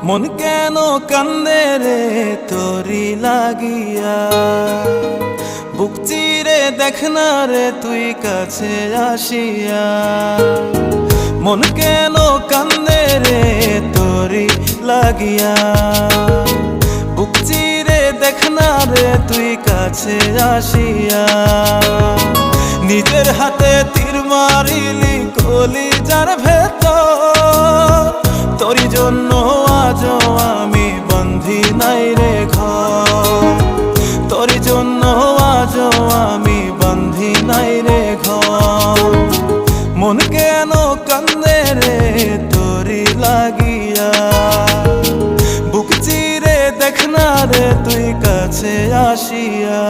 মন কেন কান্দে রে তোরি লাগিয়া, বুক চিরে দেখ না রে তুই কাছে আসিয়া। মন কেন কান্দে রে তোরি লাগিয়া, বুক চিরে দেখ না রে তুই কাছে আসিয়া। নিজের হাতে তীর মারিলি কলিজার ভেতর, তোরি জন্য আজও আমি বন্ধি নাই রে ঘর, তোরি জন্য আজও আমি বন্ধি নাই রে ঘর। মন কেন কান্দে রে তোরি লাগিয়া, বুক চিরে দেখ না রে তুই কাছে আসিয়া।